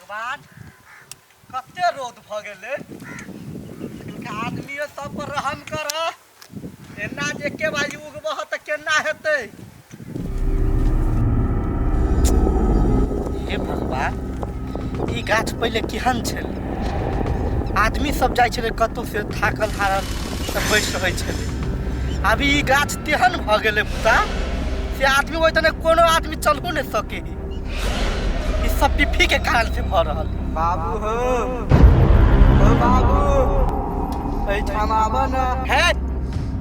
भगवान कते रोद भ गेले इनका आदमी सब पर रहम कर एना जे के बाजी उगबह त केना हेतै हे भगवान ई गाछ पहले केहन छल आदमी सब जाय छले कतौ से थाकल हारल सब बैठ रहै छले अभी ई गाछ तेहन भ गेले पुता से आदमी ओइ तने कोनो आदमी चलबो नै सके ई सब पिफी के कारण से भ रहल बाबू हो ओ बाबू ए छमावा ना है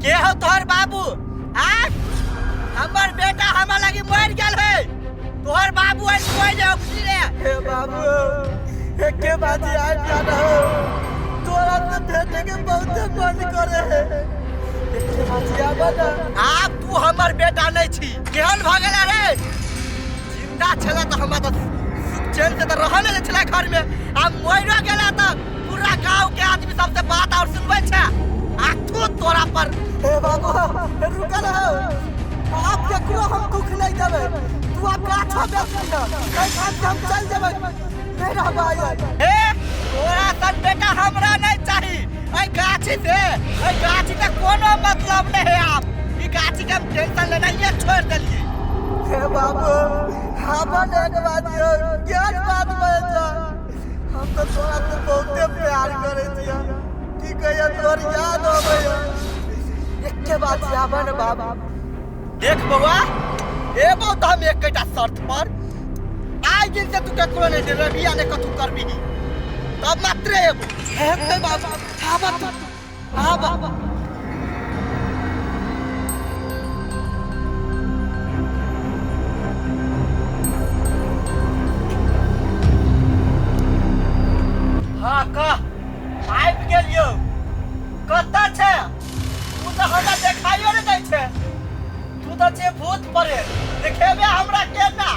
के हो तोहर बाबू आ हमर बेटा हमरा लगी मर गेल है तोहर बाबू है कोई ने उखली रे हे बाबू हे के बाजी आ जाना हो तोरा तो बेटे के बहुत मन करे है के बाजी आबा ना आप तू हमर बेटा नहीं छी केहन भ गेला रे जिंदा छला त हमरा त चैन से त रहले नै छला घर में आ मोइरा गेला त पूरा गांव के आदमी सबसे बात और सुनबै छै आठो तोरा पर हे बाबू रुक ना आप केकरो हम दुख नहीं देबे तू आप गाछो बेच ना हम चल जेबै नहीं रहबै ए तोरा सन बेटा हमरा नहीं चाही ए गाछी से ए गाछी के कोनो मतलब नहीं है आप ई गाछी के हम टेंशन लेना ये छोड़ देलिए हे बाबू हमन एक बात ज्ञान बात बता हम तो तोरा से बहुते प्यार करे छिया की कहिया तोर याद होबे एके बात आबन बाबू देख बउआ एबो त हम एकटा शर्त पर आई दिन से तू केकरो नहीं दे रबिया ने कथु करबी तब मात्र एबो हे बाबू आबा तू आबा हाँ कह आबि गेलियो कत्ता छै तू तो हमरा देखाइयो नै दै छै तू तो छै भूत परे देखेबे हमरा केना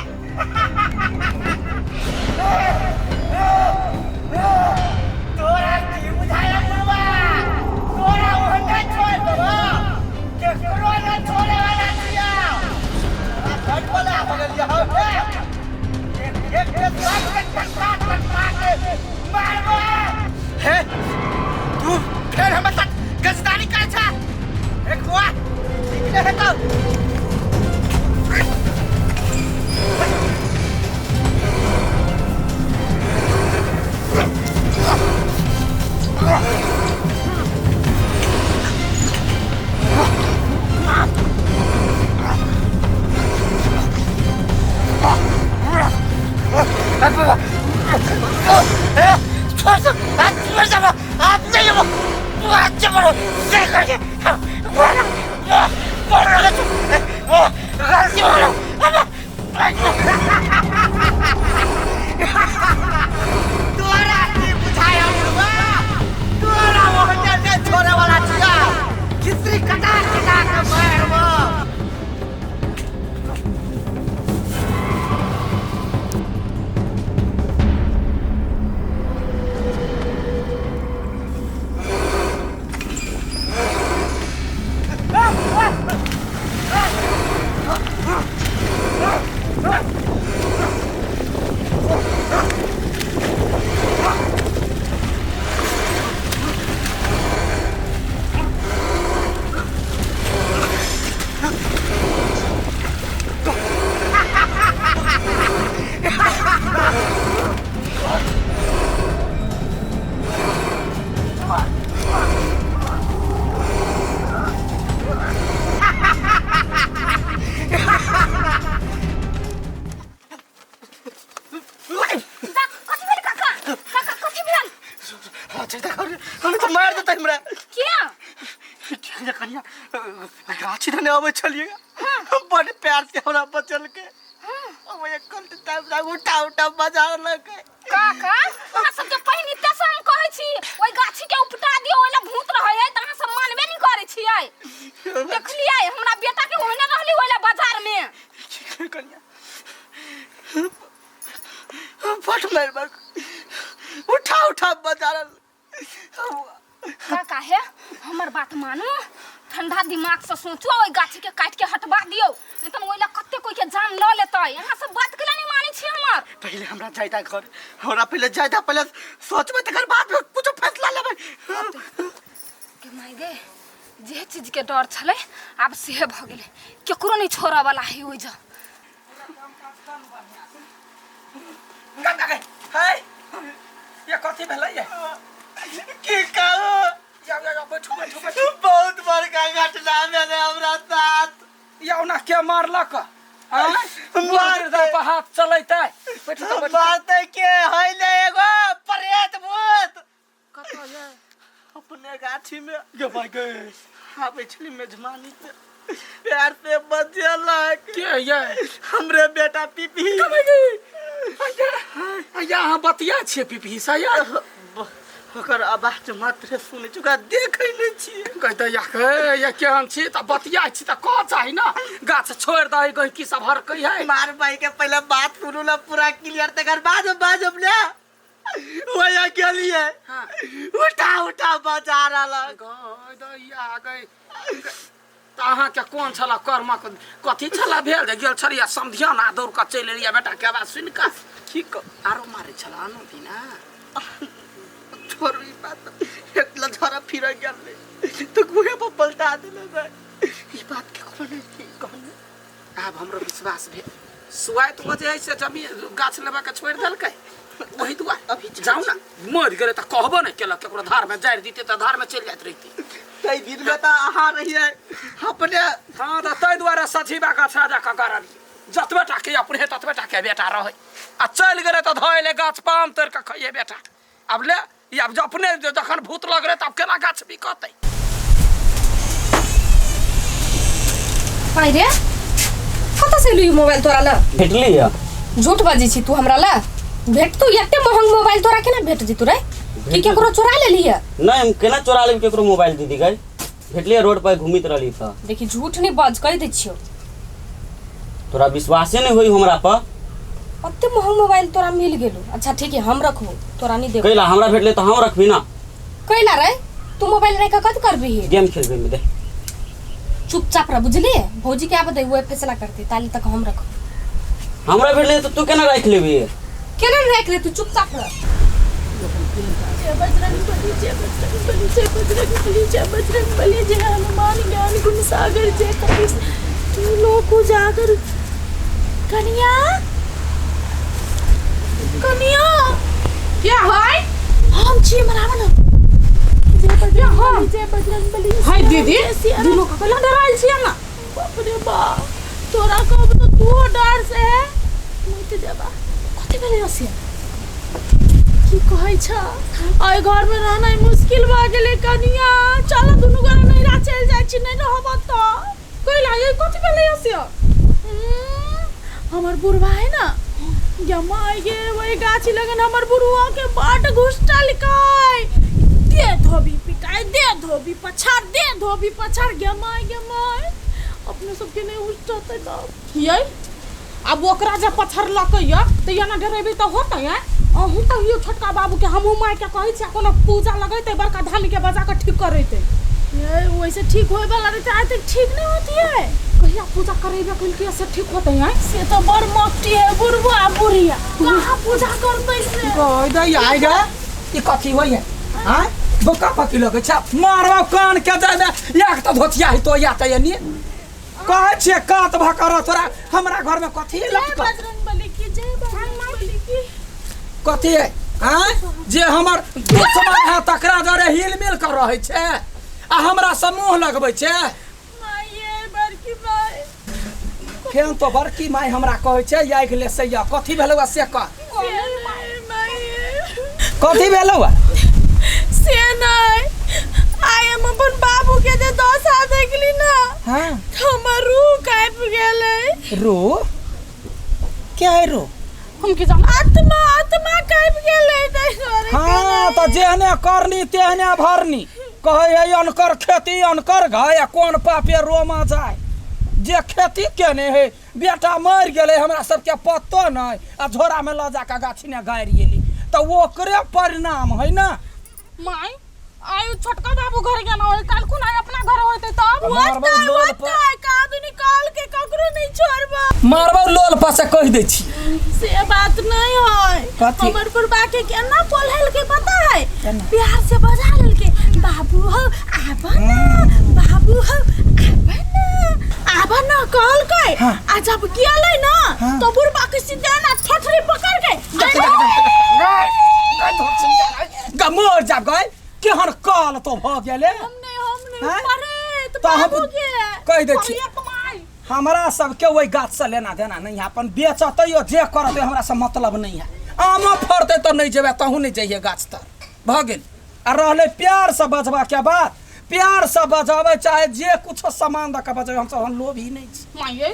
तोरा की बुझाया मुरवा तोरा ओहने छोड़ देबो केकरो नै छोड़े वाला छिया घट वाला हो गेलियो हो एक टकरा के मारबो हे तू फिर हमर साथ गजदारी करे छा एक हुआ ठीक नहीं है तो गाछी धने आवे चलिएगा बड़े प्यार से हमरा बचल के अब एक कल टाइम ला उठा उठा बाजार लगे काका हमरा सब के पहिनी तसम कहै छी ओइ गाछी के उपटा दियो ओइला भूत रहै है त अहाँ सब मानबे नहीं करै छियै देखलियै हमरा बेटा के ओइना रहली ओइला बाजार में कन्या फट मार बार उठा उठा बाजार काका है हमर बात मानो ठंडा दिमाग से सोचो ओइ गाछी के काट के हटवा दियो नहीं त ओइला कत्ते कोई के जान ल लेतै अहाँ सब बात केला नहीं मानै छी हमर पहले हमरा जायदा घर हमरा पहले जायदा पहले सोचबे तकर बाद में कुछ फैसला लेबै के माय गे जे चीज के डर छले आब से भ गेले केकरो नहीं छोड़ा वाला है ओइ जा गंगा गए हाय ये कथि भेलै ये की कहो या बैठो बहुत बड़का घटना भेलै हमरा साथ या ओना के मारलक हां मार दे हाथ चलैतै बैठो बात के हइले एगो प्रेत भूत कतो ये अपने गाछी में गे भाई गे आबै छली मेजमानी पे प्यार से बजेलक के ये हमरे बेटा पीपी यहाँ बतिया छे पीपी साया ओकर आवाज मात्र सुनै चुका देखै नै छी कहते या केहन छी त बतिया छी त क चाहि न गाछ छोड़ दई गई की सब हर कही है मार भाई के पहले बात सुनू ना पूरा क्लियर तकर बाद बाजब ना वया के लिए हां उठा बजा रहल गई दैया गई त अहाँ के कोन छला कर्म कथि छला भेल जे गेल छलिया समधिया ना दौड़ के चलि एलिया बेटा के आवाज सुन के ठीक आरो मारे छला अनु दिना छोरी बात एक लझरा फिर गेल तो गुहे पर पलटा देले रे ई बात के कोनो नहीं कहने अब हमरो विश्वास भेल सुआत वजह से जमीन गाछ लेबा के छोड़ देलकै वही दुआ अभी जाऊ ना मर गेले त कहबो नहीं केलक केकरो धार में जाड़ दीते त धार में चल जात रहिती कई दिन में त अहाँ रहिए अपने हां त तै द्वारा सजीवा का छाजा का करली जतबे टाके अपने ततबे टाके बेटा रहे आ चल गेले त धइले गाछ पाम तर के खइए बेटा अब ले ये अब अपने जखन भूत लग रहे तब केना गाछ बिकतै पाइ रे कत से लियो मोबाइल तोरा ल भेटली है झूठ बाजी छी तू हमरा ल भेट तू एते महंग मोबाइल तोरा केना भेट जी तू रे कि केकरो चोरा लेली है नहीं हम केना चोरा लेब केकरो मोबाइल दीदी गई भेटली रोड पर घूमित रहली त देखी झूठ नहीं बाज कह दै छियो तोरा विश्वासे नहीं होई हमरा पर एते महंग मोबाइल तोरा मिल गेलो अच्छा ठीक है हम रखबो तोरा नहीं देबो कैला हमरा भेटले त हम रखबी ना कैला रे तू मोबाइल रे का कत करबी है गेम खेलबे में दे चुपचाप रह बुझली भौजी के आबे दे वो फैसला करती ताली तक हम रखबो हमरा भेटले त तू केना राख लेबी केना रख ले तू चुपचाप रह जय बजरंग बली जय बजरंग बली जय बजरंग बली जय बजरंग बली जय हनुमान ज्ञान गुण सागर जय कपीस तू लोग उजागर कन्या कन्या क्या है हम छी मरावन जय बजरंग बली हाय दीदी दिलो का कला डराइल छी ना बाप रे बा तोरा कब तो तू डर से मत जाबा कथि भेले रसिया की कहै छ आइ घर में रहना मुश्किल भ गेले कनिया चल दुनु घर नहीं रा चल जाय छी नहीं न होबा त कोई लागे कथि भेले रसिया हमर बुढ़वा है ना जमाई गे वही गाछी लगन हमर बुढ़वा के बाट घुसटा लिखाई दे धोबी पिटाई दे धोबी पछाड़ गमाई अपने सबके नहीं उठते त ये अब ओकरा जे पत्थर लकैया त या ना डरेबे त होतै है अहू त यो छोटका बाबू के हमहू माय के कहै छी कोनो पूजा लगैते बड़का धामी के बजा के ठीक करैते ये वैसे ठीक होय वाला रहते आज तक ठीक नहीं होती है कहिया पूजा करेबे कल के से ठीक होतै है से तो बड़ मक्टी है बुढ़वा बुढ़िया कहां पूजा करतै से गई दैया आइ गे ई कथि होय है हां बोका पकी लगे छ मारवा कान के जाने एक त धोतिया है तो या त यानी कहै छे कात भकर तोरा हमरा घर में कथि लटक बजरंग बली की जय बजरंग बली की कथि है हां जे हमर दुश्मन है तकरा जरे हिल मिल कर रहै छे आ हमरा समूह लगबै छे माये बड़की माय फेन तो बड़की माय हमरा कहै छे याइक ले सैया कथि भेलौ से कह कथि भेलौ से नहीं आई एम अपन बाबू के जे दशा देखली ना हां हमर रूह कांप गेलै रो क्या है रो हम के जान आत्मा कांप गेलै तैरे हाँ तो जेहने करनी तेहने भरनी कहे है अनकर खेती अनकर घाय कौन पापे रोमा जाए जे खेती केने है बेटा मर गेले हमरा सबके पत्तो नहीं आ झोरा में ल जाके गाछी ने गाड़ि एली तो ओकरे परिणाम है ना माय आयु छोटका बाबू घर गेना होय काल कुन अपना घर होते तब होता का निकाल के ककरो नहीं छोड़बा मारबो लोल पर से कह दै छी से बात नहीं है। कथी? हमर बुढ़बा के केना बोलल के पता है? केना? प्यार से बजा लेल के बाबू हो आबा ना, बाबू हो आबा ना कहल के। हाँ। आ जब गेलै ना हाँ। तो बुढ़बा के सीधे ना ठठरी पकड़ के गमोर जा गए केहन काल तो भ गेले। हमने हाँ? परे तो तो हम बाबू के कह दै छी परे कमाई। हमरा सबके वही गाछ से लेना देना नहीं है। अपन बेचतै जे करतै हमरा से मतलब नहीं है। आमो फड़तै तो नहीं जेबे तहू नहीं जाइए गाछ तर भ गेल। आ रहले प्यार से बजबा के बात प्यार से बजावे चाहे जे कुछ सामान द के बजावे हम सब हम लोभ ही नहीं छी। माये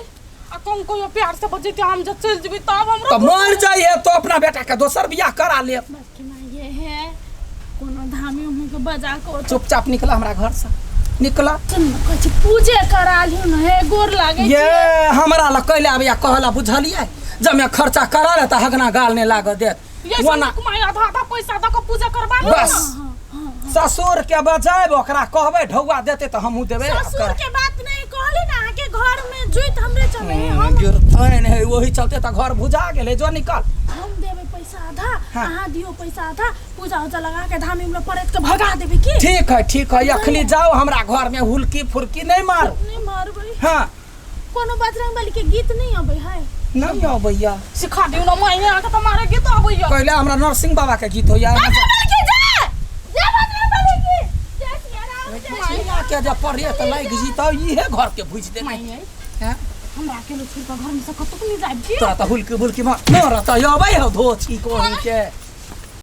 आ कौन कोई प्यार से बजे हम जब चल जेबे तब हमरा तो मर जाइए तो अपना बेटा के दोसर बियाह करा ले। बस के माये है कोनो धामी उमी के बजा के चुपचाप निकला हमरा घर से निकला। कछ पूजे करा लियो न हे गोर लागे ये हमरा ला कैले आबिया कहला बुझलिए जब मैं खर्चा करा ले त हगना गाल ने लाग देत ये वना सब कमाई आधा आधा पैसा द के पूजा करबा लो बस ससुर के बजाय ओकरा कहबे ढौआ देते त हमहू देबे। ससुर के बात नहीं कहली ना के घर में जुइत हमरे चले हम गिरथैन है वही चलते त घर बुझा गेले जो निकल। हम देबे पैसा आधा हाँ। अहाँ दियो पैसा आधा पूजा उजा लगा के धामी में परेत के भगा देबे की ठीक है अखली जाओ हमरा घर में हुलकी फुरकी नहीं मारो। नहीं मारबे हाँ कोनो बजरंग बली के गीत नहीं आबे है नहीं हो भैया सिखा दियो ना मायने आके तुम्हारे गीत आबैया कहले हमरा नरसिंह बाबा के गीत होया के जब पढ़िए त लाग जी त इहे घर के भुज दे। मायने हैं हमरा के लो छोड़ के घर में से कतक नहीं जाब की तोरा त हुलकी बुलकी मार न रहता अबै हो धोछी कोनी के